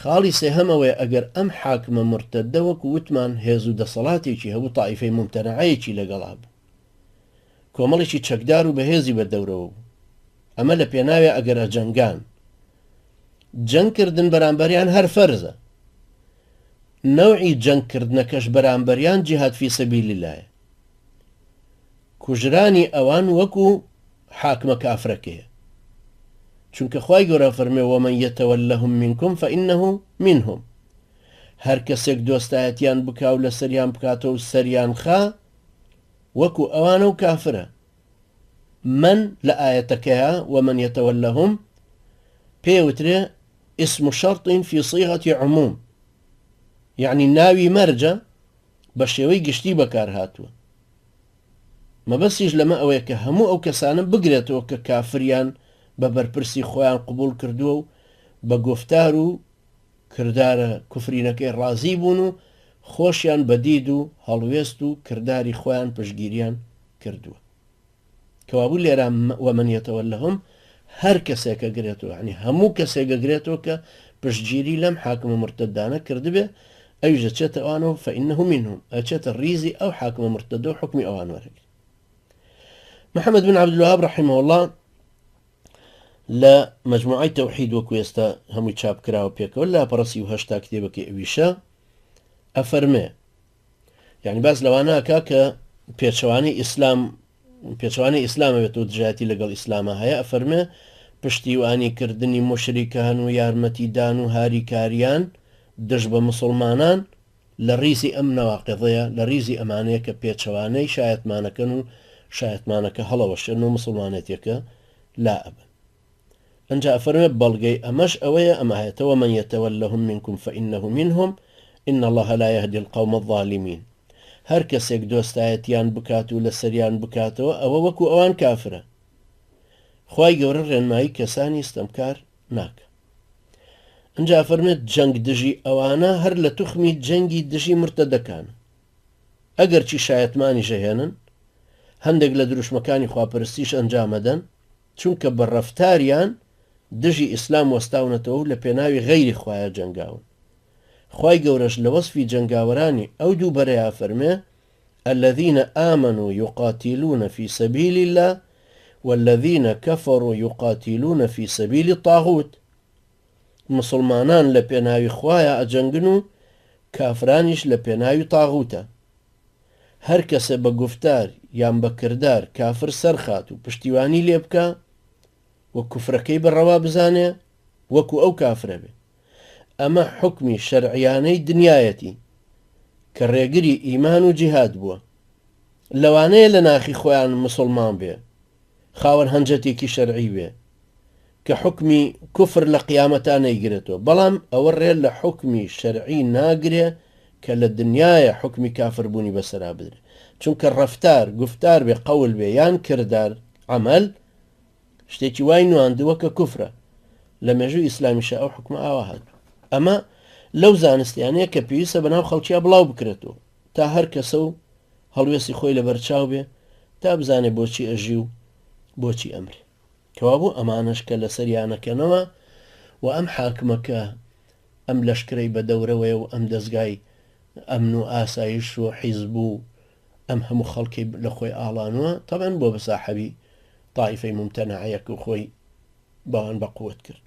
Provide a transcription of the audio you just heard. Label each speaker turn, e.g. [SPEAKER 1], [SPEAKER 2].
[SPEAKER 1] خاڵی سێهەمەوەی ئەگەر ئەم حاکمە مرتەدە وەکو وتمان هێز و دەسەڵاتێکی هەبوو تائیفەی ممتەنەعەیەکی لەگەڵا بوو کۆمەڵێکی چەکدار و بەهێزی بەردەورەوە بوو ئەمە لە پێناوێ ئەگەر ئەجەنگان جەنگکردن بەرامبەریان هەر فەرزە نەوعی جەنگکردنەکەش بەرامبەریان جیهاد فی سەبیلیلایە کوژرانی ئەوان وەکو حاکمە کافرەکەیە چونکە خوای گەورە فەرمێ وەمەن یەتەوەلەهم منکم فإنه منهم هەر کەسێک دۆستایەتیان بکاو لە سەریان بکاتەوە و سەریان خا وەکو ئەوانە و کافرە من لە ئاەتەکەیە وەمەن یەتەوەلەهم پێوترێ اسم شرط في صيغة عموم يعني ناوي مرجە بە شێوەی گشتی بەکار هاتووە مەبەستیش لەمە ئەوەیە کە هەموو ئەو کەسانە بگرێتەوە کە کافریان بە بەرپرسی خۆیان قبول کردووە و بە گفتار و کردارە کوفرینەکەی ڕازی بوون و خۆشیان بەدید و هەڵوێست و کرداری خۆیان پشگیریان کردووە کەوابوو لێرە وەمەن یەتەوەلەهم هەر کەسێکە گرێتەوە ینی هەموو کەسێکە گرێتەوە کە پشتگیری لەم حاکمە مرتەدانە کردبێ ئەویش ئەچێتە ئەوانەوە فإنه منهم ئەچێتە ڕیزی ئەو حاکمە مرتەدە و حکمی ئەوان وەرەگرێت محەممەد بن عەبدولوهاب رحمه الله لە مەجموعەی تەوحید وەکو ئێستا هەمووی چاپ کراوە پێکەوە لە پەڕەسی و هەشتا کتێبەکەی ئەویشە ئەفەرمێ یعنی باس لەوانەکە کە پێچەوانەی ئیسلامەوێتەوە دژایەتی لەگەڵ ئیسلامە هەیە ئەفەرمێ پشتیوانیکردنی مشریکان و یارمەتیدان و هاریکاریان دژ بە مسلمانان لە ڕیزی ئەم نەواقیضەیە لە ریزی ئەمانەیە کە پێچەوانەی شایەتمانەکەن و شایەتمانەکە هەڵەوەشێن و مسلمانێتێکە لا ئەبن ئەنجا ئەفەرمێ بەڵگەی ئەمەش ئەوەیە ئەمە هەیەتەوە من یەتەوەلەهم منکم فإنه منهم إن الله لا يهدي القوم الظالمين هەر کەسێک دۆستایەتیان بکات و لە سەریان بکاتەوە ئەوە وەکو ئەوان کافرە خوای گەورە ڕێنمایی کەسانی ستەمکار ناکە ئەنجا فەرمێت جەنگ دژی ئەوانە هەر لە توخمی جەنگی دژی مرتەدەکانە ئەگەر چی شایەتمانی ژەهێنن هەندێک لە دروشمەکانی خواپەرستیش ئەنجامەدەن چونکە بە ڕەفتاریان دژی ئیسلام وەستاونەتەوە و لە پێناوی غەیری خوایە جەنگاون خوای گەورەش لە وەسفی جەنگاوەرانی ئەو دوو بەرەیە فەرمێ الذين آمنوا يقاتلون في سبيل الله والذين كفروا يقاتلون في سبيل الطاغوت مسلمانان لە پێناوی خوایە ئەجەنگن و کافرانیش لە پێناوی تاغوتە هەر کەسە بە گفتار یان بە کردار کافر سەرخات و پشتیوانی لێ بکە وە کوفرەکەی بەڕەوا بزانێ وەکو ئەو کافرە بێ ئەمە حکمی شەرعیانەی دنیایەتی کە ڕێگری ئیمان و جیهاد بووە لەوانەیە لە ناخی خۆیان مسلمان بێ خاوەن هەنجەتێکی شەرعی بێ کە حکمی کوفر لە قیامەتە نەیگرێتەوە بەڵام ئەوە ڕێ لە حکمی شەرعی ناگرێ کە لە دنیایە حکمی کافربوونی بەسەرا بدرێ چونکە ڕەفتار گفتار بێ قەول بێ یان کردار عەمەل شتێکی وای نواندووە کە کوفرە لە مێژووی ئیسلامیشە ئەو حکمە ئاوا هات ئەمە لەو زانستیانەیە کە پێویستە بەناو خەڵکییا بڵاو بکرێتەوە تا هەر کەسە و هەڵوێستی خۆی لە بەرچاو بێ تا بزانێ بۆچی ئەژی و بۆچی ئەمرێ کەوابوو ئەمانەش کە لە سەریانەکەنەوە و ئەم حاکمەکە ئەم لەشکرەی بە دەورەوەی و ئەم دەستگای ئەمن و ئاسایش و حیزب و ئەم هەموو خەڵکی لە خۆی ئاڵانوە تەبەن بۆ بەساحەبی تائیفەی ممتەنەعەیەک و خۆی باوان بە قووەت کرد